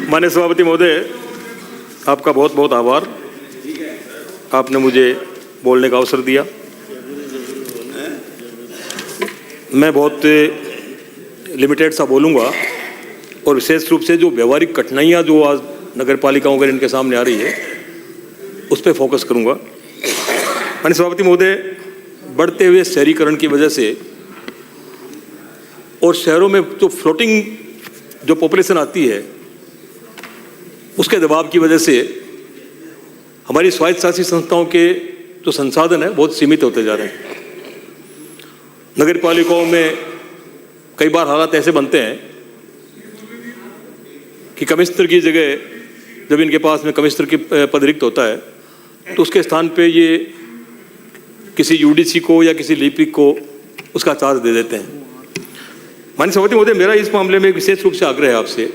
माननीय सभापति महोदय, आपका बहुत बहुत आभार। आपने मुझे बोलने का अवसर दिया। मैं बहुत लिमिटेड सा बोलूँगा और विशेष रूप से जो व्यवहारिक कठिनाइयाँ जो आज नगर पालिकाओं के इनके सामने आ रही है उस पर फोकस करूँगा। माननीय सभापति महोदय, बढ़ते हुए शहरीकरण की वजह से और शहरों में जो फ्लोटिंग जो पॉपुलेशन आती है उसके दबाव की वजह से हमारी स्वायत्तशासी संस्थाओं के जो संसाधन है बहुत सीमित होते जा रहे हैं। नगर पालिकाओं में कई बार हालात ऐसे बनते हैं कि कमिश्नर की जगह जब इनके पास में कमिश्नर की पद रिक्त होता है तो उसके स्थान पे ये किसी यूडीसी को या किसी लिपिक को उसका चार्ज दे देते हैं। माननीय सभापति महोदय, मेरा इस मामले में विशेष रूप से आग्रह है आपसे,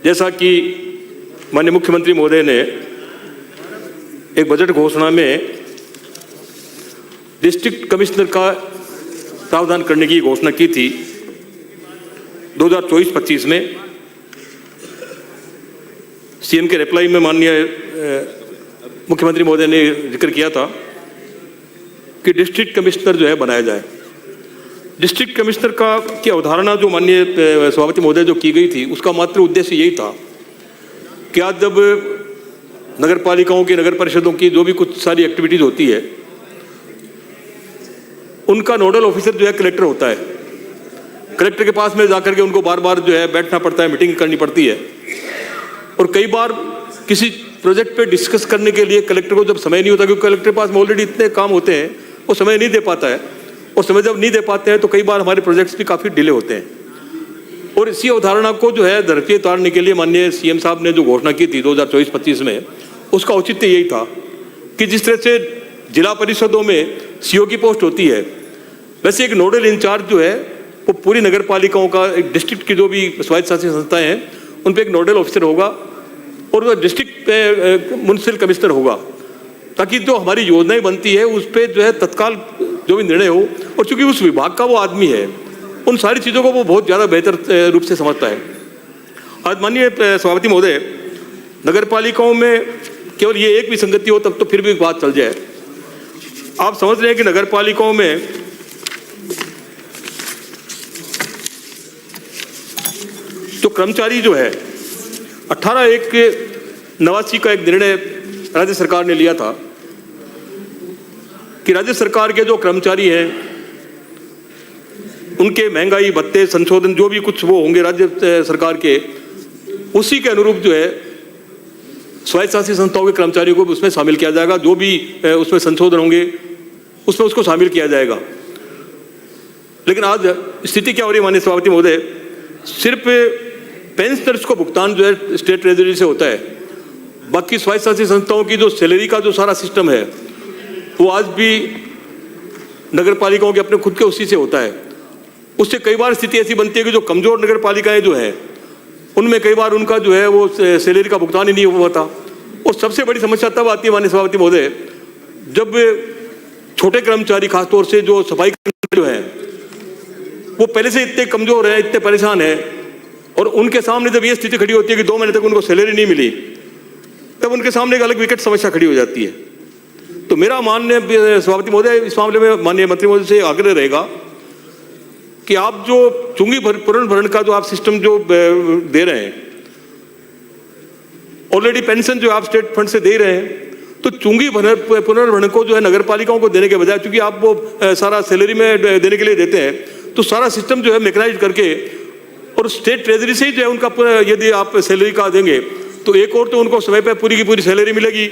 जैसा कि माननीय मुख्यमंत्री महोदय ने एक बजट घोषणा में डिस्ट्रिक्ट कमिश्नर का प्रावधान करने की घोषणा की थी 2024-25 में। सीएम के रिप्लाई में माननीय मुख्यमंत्री महोदय ने जिक्र किया था कि डिस्ट्रिक्ट कमिश्नर जो है बनाया जाए। डिस्ट्रिक्ट कमिश्नर की अवधारणा जो माननीय सभापति महोदय जो की गई थी उसका मात्र उद्देश्य यही था कि आज जब नगर पालिकाओं की नगर परिषदों की जो भी कुछ सारी एक्टिविटीज होती है उनका नोडल ऑफिसर जो है कलेक्टर होता है। कलेक्टर के पास में जाकर के उनको बार बार जो है बैठना पड़ता है, मीटिंग करनी पड़ती है और कई बार किसी प्रोजेक्ट पे डिस्कस करने के लिए कलेक्टर को जब समय नहीं होता, क्योंकि कलेक्टर के पास में ऑलरेडी इतने काम होते हैं, वो समय नहीं दे पाता है और समय जब नहीं दे पाते हैं तो कई बार हमारे प्रोजेक्ट्स भी काफ़ी डिले होते हैं। और इसी अवधारणा को जो है धरती उतारने के लिए माननीय सीएम साहब ने जो घोषणा की थी 2024-25 में, उसका औचित्य यही था कि जिस तरह से जिला परिषदों में सीओ की पोस्ट होती है, वैसे एक नोडल इंचार्ज जो है वो पूरी नगर पालिकाओं का, एक डिस्ट्रिक्ट की जो भी स्वायत्तशासी संस्थाएं हैं उन पर एक नोडल ऑफिसर होगा और वह डिस्ट्रिक्ट म्युनिसिपल कमिश्नर होगा, ताकि जो हमारी योजनाएं बनती है उस पर जो है तत्काल जो भी निर्णय हो। और चूंकि उस विभाग का वो आदमी है, उन सारी चीज़ों को वो बहुत ज़्यादा बेहतर रूप से समझता है। आज माननीय सभापति महोदय, नगर पालिकाओं में केवल ये एक भी संगति हो तब तो फिर भी बात चल जाए। आप समझ रहे हैं कि नगर पालिकाओं में जो कर्मचारी जो है 18/1/89 का एक निर्णय राज्य सरकार ने लिया था कि राज्य सरकार के जो कर्मचारी हैं उनके महंगाई भत्ते संशोधन जो भी कुछ वो होंगे राज्य सरकार के, उसी के अनुरूप जो है स्वायत्तशासी संस्थाओं के कर्मचारियों को उसमें शामिल किया जाएगा। जो भी उसमें संशोधन होंगे उसमें उसको शामिल किया जाएगा। लेकिन आज स्थिति क्या हो रही है माननीय सभापति महोदय, सिर्फ पेंशनर्स को भुगतान जो है स्टेट ट्रेजरी से होता है, बाकी स्वायत्तशासी संस्थाओं की जो सैलरी का जो सारा सिस्टम है वो आज भी नगर पालिकाओं के अपने खुद के उसी से होता है। उससे कई बार स्थिति ऐसी बनती है कि जो कमजोर नगर पालिकाएं जो हैं उनमें कई बार उनका जो है वो सैलरी का भुगतान ही नहीं हुआ था। और सबसे बड़ी समस्या तब आती है माननीय सभापति महोदय, जब छोटे कर्मचारी खासतौर से जो सफाई कर्मचारी जो हैं वो पहले से इतने कमजोर हैं, इतने परेशान हैं, और उनके सामने जब ये स्थिति खड़ी होती है कि 2 महीने तक उनको सैलरी नहीं मिली, तब उनके सामने एक अलग विकट समस्या खड़ी हो जाती है। तो मेरा माननीय सभापति महोदय इस मामले में माननीय मंत्री महोदय से आग्रह रहेगा कि आप जो चुंगी पुनर्भरण का जो आप सिस्टम जो दे रहे हैं, ऑलरेडी पेंशन जो आप स्टेट फंड से दे रहे हैं, तो चुंगी पुनर्भरण को जो है नगर पालिकाओं को देने के बजाय, चूंकि आप वो सारा सैलरी में देने के लिए देते हैं, तो सारा सिस्टम जो है मैकेनाइज करके और स्टेट ट्रेजरी से ही जो है उनका यदि आप सैलरी का देंगे तो एक और तो उनको समय पर पूरी की पूरी सैलरी मिलेगी,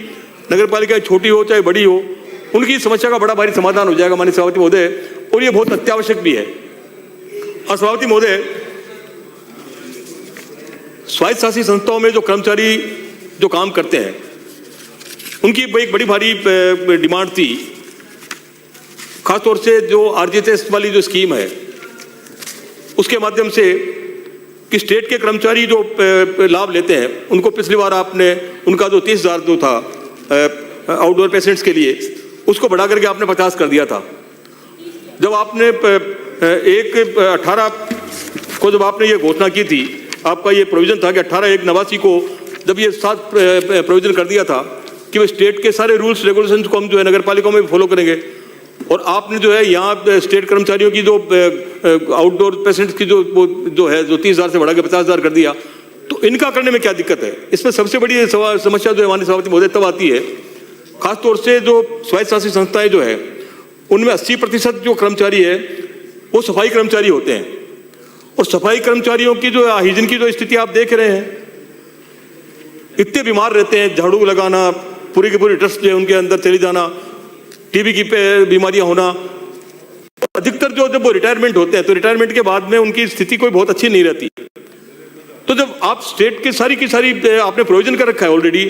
नगर पालिका छोटी हो चाहे बड़ी हो, उनकी समस्या का बड़ा भारी समाधान हो जाएगा माननीय सभापति महोदय, और ये बहुत अत्यावश्यक भी है। और सभापति महोदय, स्वायत्तशासी संस्थाओं में जो कर्मचारी जो काम करते हैं उनकी एक बड़ी भारी डिमांड थी, खासतौर से जो आरजीएचएस वाली जो स्कीम है उसके माध्यम से कि स्टेट के कर्मचारी जो लाभ लेते हैं उनको पिछली बार आपने उनका जो 30,000 जो था आउटडोर पेशेंट्स के लिए उसको बढ़ा करके आपने 50 कर दिया था। जब आपने 1/18 को जब आपने ये घोषणा की थी आपका ये प्रोविजन था कि 18/1/89 को जब ये 7 प्रोविजन कर दिया था कि वे स्टेट के सारे रूल्स रेगुलेशंस को हम जो है नगर पालिकाओं में फॉलो करेंगे, और आपने जो है यहाँ स्टेट कर्मचारियों की जो आउटडोर पेशेंट्स की जो है जो 30,000 से बढ़ा के 50,000 कर दिया, तो इनका करने में क्या दिक्कत है? इसमें सबसे बड़ी समस्या जो है माननीय सभापति महोदय तब आती है, खासतौर से जो स्वायत्त शासित संस्थाएं जो है उनमें 80% जो कर्मचारी है वो सफाई कर्मचारी होते हैं, और सफाई कर्मचारियों की जो हाइजीन की जो स्थिति आप देख रहे हैं, इतने बीमार रहते हैं, झाड़ू लगाना, पूरी की पूरी डस्ट जो है उनके अंदर चली जाना, टीबी की बीमारियां होना। अधिकतर जो जब वो रिटायरमेंट होते हैं तो रिटायरमेंट के बाद में उनकी स्थिति कोई बहुत अच्छी नहीं रहती। तो जब आप स्टेट के सारी की सारी आपने प्रोविजन कर रखा है ऑलरेडी,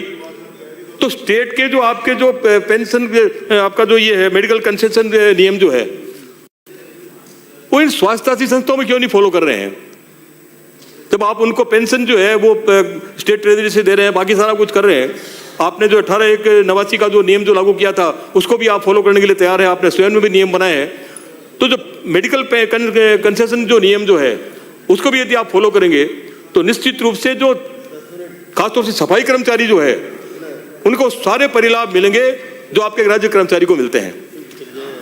तो स्टेट के जो आपके जो पेंशन आपका जो ये है मेडिकल कंसेशन नियम जो है वो इन स्वास्थ्य संस्थाओं में क्यों नहीं फॉलो कर रहे हैं? जब आप उनको पेंशन जो है वो स्टेट ट्रेजरी से दे रहे हैं, बाकी सारा कुछ कर रहे हैं, आपने जो 18/1/89 का जो नियम जो लागू किया था उसको भी आप फॉलो करने के लिए तैयार है, आपने स्वयं में भी नियम बनाए हैं, तो जो मेडिकल कंसेशन जो नियम जो है उसको भी यदि आप फॉलो करेंगे तो निश्चित रूप से जो खासतौर से सफाई कर्मचारी जो है उनको सारे परिलाभ मिलेंगे जो आपके राज्य कर्मचारी को मिलते हैं।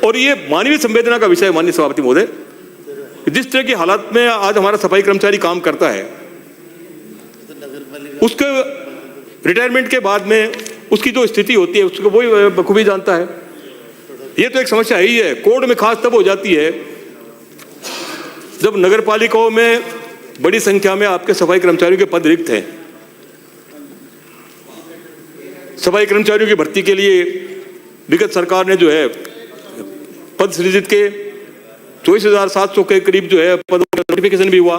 और ये मानवीय संवेदना का विषय है माननीय सभापति महोदय, जिस तरह की हालात में आज हमारा सफाई कर्मचारी काम करता है, उसके रिटायरमेंट के बाद में उसकी जो स्थिति होती है उसको वही बखूबी जानता है। ये तो एक समस्या ही है। कोर्ट में खास तब हो जाती है जब नगर पालिकाओं में बड़ी संख्या में आपके सफाई कर्मचारियों के पद रिक्त हैं। सफाई कर्मचारियों की भर्ती के लिए विगत सरकार ने जो है पद सृजित के 24,700 के करीब जो है पदों का नोटिफिकेशन भी हुआ,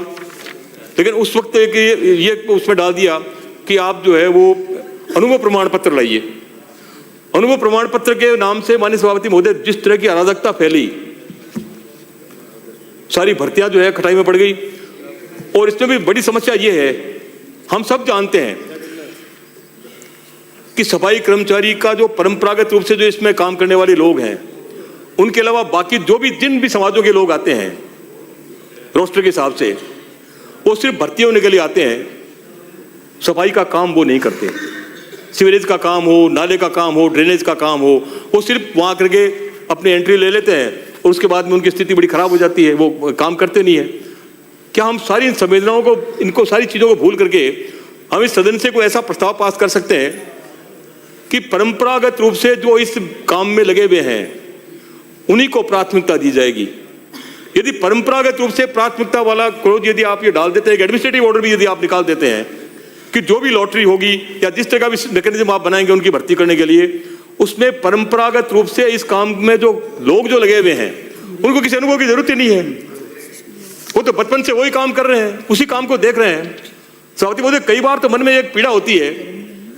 लेकिन उस वक्त ये उसमें डाल दिया कि आप जो है वो अनुभव प्रमाण पत्र लाइए। अनुभव प्रमाण पत्र के नाम से माननीय सभापति महोदय जिस तरह की अराजकता फैली, सारी भर्तियां जो है खटाई में पड़ गई। और इसमें भी बड़ी समस्या ये है, हम सब जानते हैं कि सफाई कर्मचारी का जो परंपरागत रूप से जो इसमें काम करने वाले लोग हैं, उनके अलावा बाकी जो भी जिन भी समाजों के लोग आते हैं रोस्टर के हिसाब से, वो सिर्फ भर्ती होने के लिए आते हैं, सफाई का काम वो नहीं करते। सीवरेज का काम हो, नाले का काम हो, ड्रेनेज का काम हो, वो सिर्फ वहाँ करके अपनी एंट्री ले लेते हैं और उसके बाद में उनकी स्थिति बड़ी खराब हो जाती है, वो काम करते नहीं है। क्या हम सारी इन संवेदनाओं को, इनको सारी चीज़ों को भूल करके हम इस सदन से कोई ऐसा प्रस्ताव पास कर सकते हैं कि परंपरागत रूप से जो इस काम में लगे हुए हैं उन्हीं को प्राथमिकता दी जाएगी? यदि परंपरागत रूप से प्राथमिकता वाला क्लोज यदि आप ये डाल देते हैं, एडमिनिस्ट्रेटिव ऑर्डर भी यदि आप निकाल देते हैं कि जो भी लॉटरी होगी या जिस तरह का भी मैकेनिज्म आप बनाएंगे उनकी भर्ती करने के लिए, उसमें परंपरागत रूप से इस काम में जो लोग जो लगे हुए हैं उनको किसी अनुभव की जरूरत ही नहीं है। वो तो बचपन से वही काम कर रहे हैं, उसी काम को देख रहे हैं। सभापति महोदय, कई बार तो मन में एक पीड़ा होती है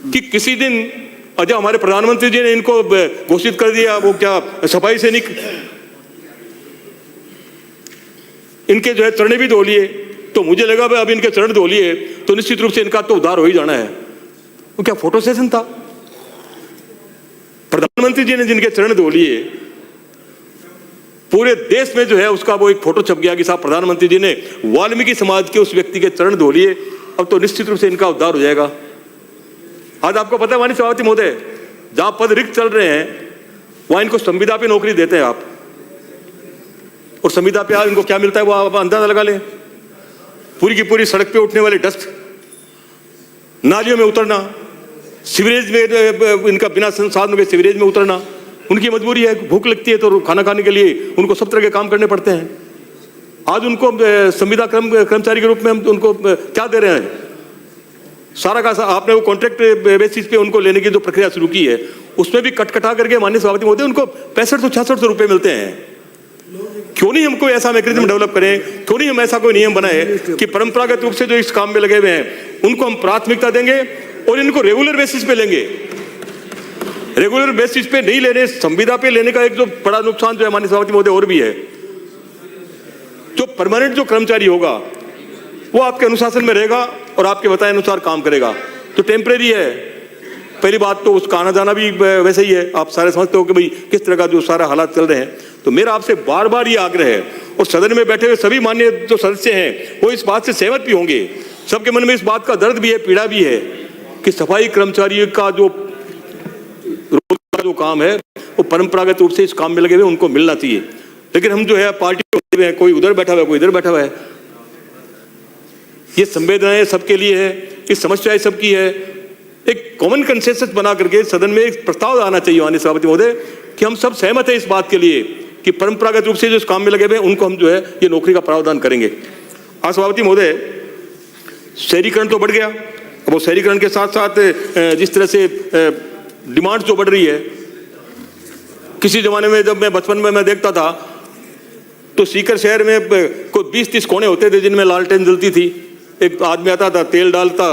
कि किसी दिन जब हमारे प्रधानमंत्री जी ने इनको घोषित कर दिया, वो क्या सफाई सैनिक, इनके जो है चरण भी धो लिए, तो मुझे लगा भाई अब इनके चरण धो लिए तो निश्चित रूप से इनका तो उद्धार हो ही जाना है। वो क्या फोटो सेशन था? प्रधानमंत्री जी ने जिनके चरण धो लिए, पूरे देश में जो है उसका वो एक फोटो छप गया कि साहब प्रधानमंत्री जी ने वाल्मीकि समाज के उस व्यक्ति के चरण धो लिए, अब तो निश्चित रूप से इनका उद्धार हो जाएगा। आज आपको पता है माननीय सभापति महोदय, जहां पद रिक्त चल रहे हैं वहां इनको संविदा पे नौकरी देते हैं आप, और संविदा पे आज इनको क्या मिलता है वो आप अंदाजा लगा लें। पूरी की पूरी सड़क पे उठने वाली डस्ट, नालियों में उतरना, सीवरेज में इनका बिना संसाधनों के सीवरेज में उतरना, उनकी मजबूरी है। भूख लगती है तो खाना खाने के लिए उनको सब तरह के काम करने पड़ते हैं। आज उनको संविदा कर्मचारी के रूप में हम उनको क्या दे रहे हैं? सारा का आपने वो कॉन्ट्रैक्ट बेसिस पे उनको लेने की जो प्रक्रिया शुरू की है, उसमें भी कटकटा करके माननीय सभापति महोदय उनको 6500-6600 रुपए मिलते हैं। क्यों नहीं हम कोई ऐसा मैकेनिज्म डेवलप करें, क्यों नहीं हम ऐसा कोई नियम बनाए कि परंपरागत रूप से जो इस काम में लगे हुए हैं उनको हम प्राथमिकता देंगे और इनको रेगुलर बेसिस पे लेंगे। रेगुलर बेसिस पे नहीं लेने, संविदा पे लेने का एक जो बड़ा नुकसान जो है माननीय सभापति महोदय और भी है, जो परमानेंट जो कर्मचारी होगा वो आपके अनुशासन में रहेगा और आपके बताए अनुसार काम करेगा। तो टेम्परेरी है, पहली बात तो उसका आना जाना भी वैसे ही है। आप सारे समझते हो कि भाई किस तरह का जो सारा हालात चल रहे हैं। तो मेरा आपसे बार बार ये आग्रह है, और सदन में बैठे हुए सभी माननीय जो सदस्य हैं वो इस बात से सहमत भी होंगे सबके मन में इस बात का दर्द भी है, पीड़ा भी है कि सफाई कर्मचारियों का जो रोजगार जो काम है वो परंपरागत रूप से इस काम में लगे हुए उनको मिलना चाहिए। लेकिन हम जो है पार्टी में कोई उधर बैठा हुआ है, कोई इधर बैठा हुआ है। ये संवेदनाएं सबके लिए है, ये समस्याएं सबकी है। एक कॉमन कंसेंसस बना करके सदन में एक प्रस्ताव आना चाहिए माननीय सभापति महोदय कि हम सब सहमत है इस बात के लिए कि परंपरागत रूप से जो इस काम में लगे हुए उनको हम जो है ये नौकरी का प्रावधान करेंगे। आज सभापति महोदय, शहरीकरण तो बढ़ गया। अब वो शहरीकरण के साथ साथ जिस तरह से डिमांड जो बढ़ रही है, किसी जमाने में जब मैं बचपन में मैं देखता था तो सीकर शहर में कोई 20-30 कोने होते थे जिनमें लालटेन जलती थी। एक आदमी आता था, तेल डालता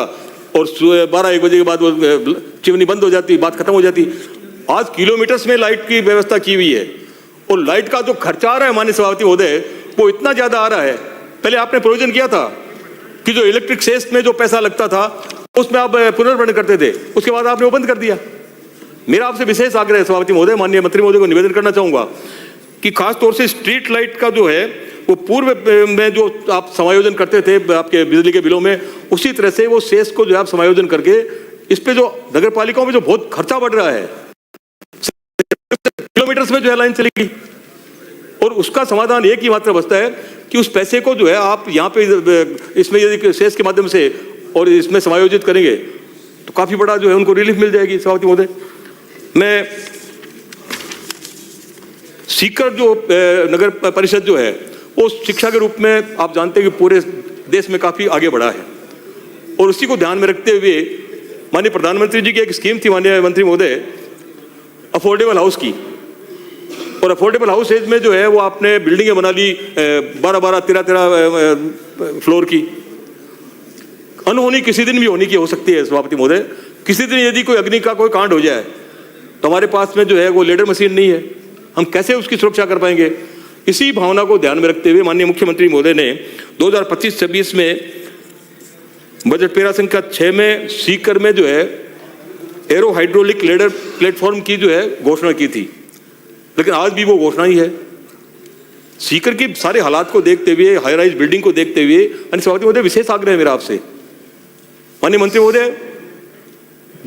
और 12-1 बजे के बाद वो चिमनी बंद हो जाती, बात खत्म हो जाती। आज किलोमीटर्स में लाइट की व्यवस्था की हुई है और लाइट का जो खर्चा आ रहा है माननीय सभापति महोदय वो इतना ज्यादा आ रहा है। पहले आपने प्रोविजन किया था कि जो इलेक्ट्रिक सेस में जो पैसा लगता था उसमें आप पुनर्भरण करते थे, उसके बाद आपने वो बंद कर दिया। मेरा आपसे विशेष आग्रह है सभापति महोदय, माननीय मंत्री महोदय को निवेदन करना चाहूंगा कि खासतौर से स्ट्रीट लाइट का जो है वो पूर्व में जो आप समायोजन करते थे आपके बिजली के बिलों में, उसी तरह से वो सेस को जो आप समायोजन करके इस पे जो नगर पालिकाओं में जो बहुत खर्चा बढ़ रहा है, किलोमीटर्स में जो है लाइन चलेगी और उसका समाधान एक ही मात्र बचता है कि उस पैसे को जो है आप यहाँ पे इसमें यदि सेस के माध्यम से और इसमें समायोजित करेंगे तो काफी बड़ा जो है उनको रिलीफ मिल जाएगी। सभापति महोदय, मैं सीकर जो नगर परिषद जो है वो शिक्षा के रूप में आप जानते हैं कि पूरे देश में काफी आगे बढ़ा है और उसी को ध्यान में रखते हुए माननीय प्रधानमंत्री जी की एक स्कीम थी माननीय मंत्री महोदय, अफोर्डेबल हाउस की। और अफोर्डेबल हाउस एज में जो है वो आपने बिल्डिंगें बना ली 12-12, 13-13 फ्लोर की। अनहोनी किसी दिन भी होने की हो सकती है सभापति महोदय। किसी दिन यदि कोई अग्नि का कोई कांड हो जाए तो हमारे पास में जो है वो लेडर मशीन नहीं है, हम कैसे उसकी सुरक्षा कर पाएंगे। इसी भावना को ध्यान में रखते हुए माननीय मुख्यमंत्री महोदय ने 2025-26 में बजट पेरा संख्या 6 में सीकर में जो है एरो हाइड्रोलिक लेडर प्लेटफॉर्म की जो है घोषणा की थी। लेकिन आज भी वो घोषणा ही है। सीकर के सारे हालात को देखते हुए, हाई राइज बिल्डिंग को देखते हुए सभापति महोदय विशेष आग्रह है मेरा आपसे, माननीय मंत्री महोदय,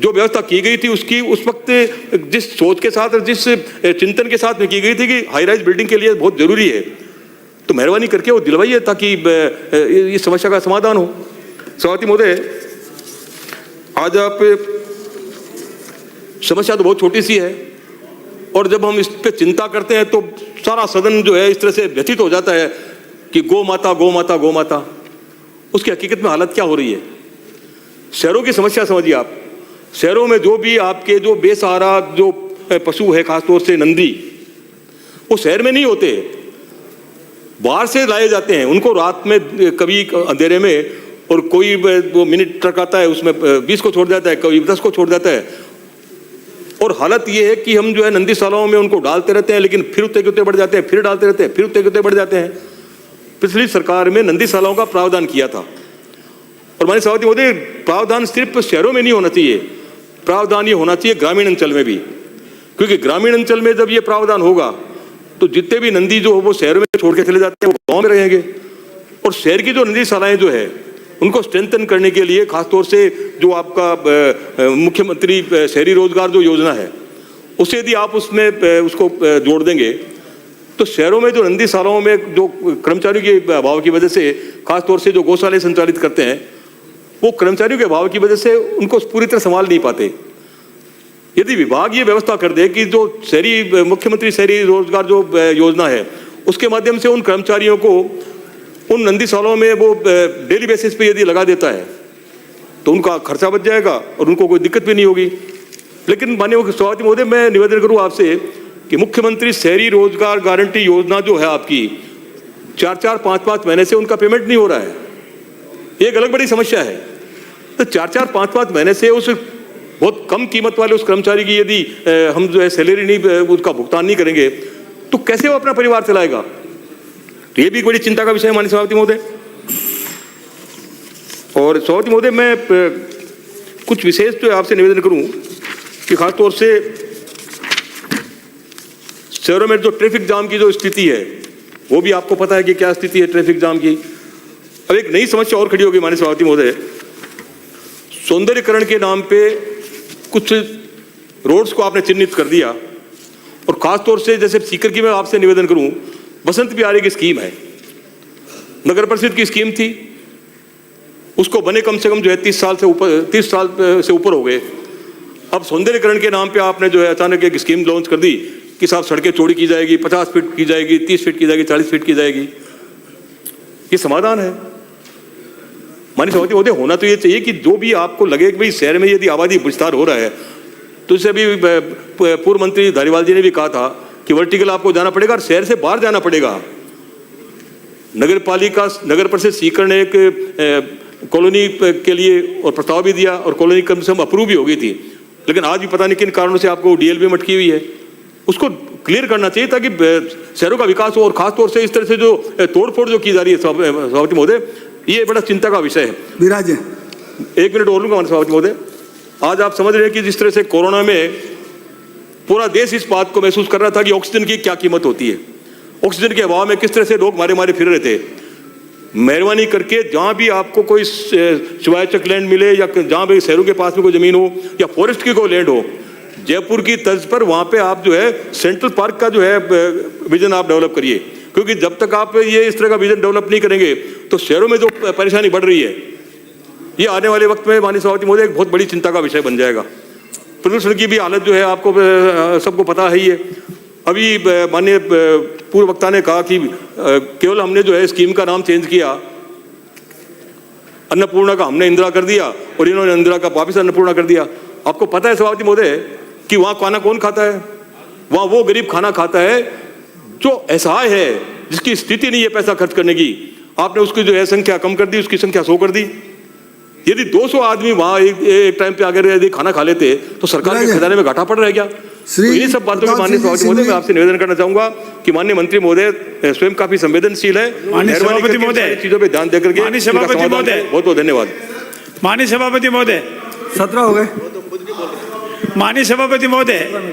जो व्यवस्था की गई थी उसकी उस वक्त जिस सोच के साथ और जिस चिंतन के साथ में की गई थी कि हाई राइज बिल्डिंग के लिए बहुत जरूरी है, तो मेहरबानी करके वो दिलवाइए ताकि इस समस्या का समाधान हो। सभापति महोदय, आज आप समस्या तो बहुत छोटी सी है और जब हम इस पे चिंता करते हैं तो सारा सदन जो है इस तरह से व्यथित हो जाता है कि गौ माता गौ माता गौ माता। उसकी हकीकत में हालत क्या हो रही है? शहरों की समस्या समझिए आप। शहरों में जो भी आपके जो बेसहारा जो पशु है, खासतौर से नंदी, वो शहर में नहीं होते, बाहर से लाए जाते हैं। उनको रात में कभी अंधेरे में और कोई वो मिनी ट्रक आता है उसमें 20 को छोड़ जाता है, कभी 10 को छोड़ जाता है। और हालत ये है कि हम जो है नंदीशालाओं में उनको डालते रहते हैं लेकिन फिर उतने के उतने बढ़ जाते हैं, फिर डालते रहते हैं, फिर उतने के उतने बढ़ जाते हैं। पिछली सरकार में नंदीशालाओं का प्रावधान किया था और माननीय सभापति महोदय, प्रावधान सिर्फ शहरों में नहीं होना चाहिए, प्रावधान ये होना चाहिए ग्रामीण अंचल में भी, क्योंकि ग्रामीण अंचल में जब ये प्रावधान होगा तो जितने भी नंदी जो हो वो शहर में छोड़ के चले जाते हैं वो गाँव में रहेंगे। और शहर की जो नंदीशालाएं जो है उनको स्ट्रेंथन करने के लिए खासतौर से जो आपका मुख्यमंत्री शहरी रोजगार जो योजना है उसे यदि आप उसमें उसको जोड़ देंगे तो शहरों में जो नंदीशालाओं में जो कर्मचारियों के अभाव की वजह से, खासतौर से जो गौशाले संचालित करते हैं, वो कर्मचारियों के अभाव की वजह से उनको पूरी तरह संभाल नहीं पाते। यदि विभाग ये व्यवस्था कर दे कि जो शहरी मुख्यमंत्री शहरी रोजगार जो योजना है उसके माध्यम से उन कर्मचारियों को उन नंदीशालाओं में वो डेली बेसिस पे यदि लगा देता है तो उनका खर्चा बच जाएगा और उनको कोई दिक्कत भी नहीं होगी। लेकिन माननीय सभापति महोदय, मैं निवेदन करूँ आपसे कि मुख्यमंत्री शहरी रोजगार गारंटी योजना जो है आपकी 4-4, 5-5 महीने से उनका पेमेंट नहीं हो रहा है। ये एक अलग बड़ी समस्या है। तो 4-4, 5-5 महीने से उस बहुत कम कीमत वाले उस कर्मचारी की यदि हम जो है सैलरी नहीं उसका भुगतान नहीं करेंगे तो कैसे वो अपना परिवार चलाएगा? तो ये भी बड़ी चिंता का विषय है माननीय सभापति महोदय। और सभापति महोदय, मैं कुछ विशेष तो आपसे निवेदन करूं कि खासतौर से शहरों में जो ट्रैफिक जाम की जो स्थिति है वो भी आपको पता है कि क्या स्थिति है ट्रैफिक जाम की। अब एक नई समस्या और खड़ी होगी माननीय सभापति महोदय, सौंदर्यीकरण के नाम पे कुछ रोड्स को आपने चिन्हित कर दिया, और खासतौर से जैसे सीकर की मैं आपसे निवेदन करूं, बसंत बिहारी की स्कीम है, नगर परिषद की स्कीम थी, उसको बने कम से कम जो है 30 साल से ऊपर हो गए। अब सौंदर्यीकरण के नाम पे आपने जो है अचानक एक स्कीम लॉन्च कर दी कि साहब सड़कें चौड़ी की जाएगी, 50 फीट की जाएगी, 30 फीट की जाएगी, 40 फीट की जाएगी। ये समाधान है? माननीय सभापति महोदय, होना तो ये चाहिए कि जो भी आपको लगे कि भाई शहर में यदि आबादी विस्तार हो रहा है, तो इसे अभी पूर्व मंत्री धारीवाल जी ने भी कहा था कि वर्टिकल आपको जाना पड़ेगा और शहर से बाहर जाना पड़ेगा। नगर परिषद सीकर ने एक कॉलोनी के लिए और प्रस्ताव भी दिया और कॉलोनी कम से कम अप्रूव भी हो गई थी, लेकिन आज भी पता नहीं किन कारणों से आपको डीएलबी में अटकी हुई है। उसको क्लियर करना चाहिए ताकि शहरों का विकास हो, और खासतौर से इस तरह से जो तोड़फोड़ जो की जा रही है सभापति महोदय, ये बड़ा चिंता का विषय है। विराज, 1 मिनट और लूंगा सभापति महोदय। आज आप समझ रहे हैं कि जिस तरह से कोरोना में पूरा देश इस बात को महसूस कर रहा था कि ऑक्सीजन की क्या कीमत होती है, ऑक्सीजन के अभाव में किस तरह से लोग मारे फिर रहे थे। मेहरबानी करके जहां भी आपको कोई शिवायचक लैंड मिले या जहां भी शहरों के पास में कोई जमीन हो या फॉरेस्ट की कोई लैंड हो, जयपुर की तर्ज पर वहां पे आप जो है सेंट्रल पार्क का जो है विजन आप डेवलप करिए, क्योंकि जब तक आप ये इस तरह का विजन डेवलप नहीं करेंगे तो शहरों में जो परेशानी बढ़ रही है, ये आने वाले वक्त में माननीय सभापति महोदय एक बहुत बड़ी चिंता का विषय बन जाएगा। प्रदूषण की भी हालत जो है आपको सबको पता है ही है। अभी माननीय पूर्व वक्ता ने कहा कि केवल हमने जो है स्कीम का नाम चेंज किया, अन्नपूर्णा का हमने इंदिरा कर दिया और इन्होंने इंदिरा का वापिस अन्नपूर्णा कर दिया। आपको पता है सभापति महोदय कि वहां खाना कौन खाता है? वहां वो गरीब खाना खाता है जो असहाय है, जिसकी स्थिति नहीं है पैसा खर्च करने की। आपने उसकी जो है संख्या कम कर दी, उसकी संख्या 100 कर दी। यदि 200 आदमी वहां एक टाइम पे अगर यदि खाना खा लेते तो सरकार के खजाने में घाटा पड़ रह गया। तो इन्हीं सब बातों के माननीय सभापति महोदय मैं आपसे निवेदन करना चाहूंगा कि माननीय मंत्री महोदय स्वयं काफी संवेदनशील है, सभापति महोदय चीजों पे ध्यान देकर के सभापति महोदय बहुत बहुत धन्यवाद। माननीय सभापति महोदय 17 हो गए। माननीय सभापति महोदय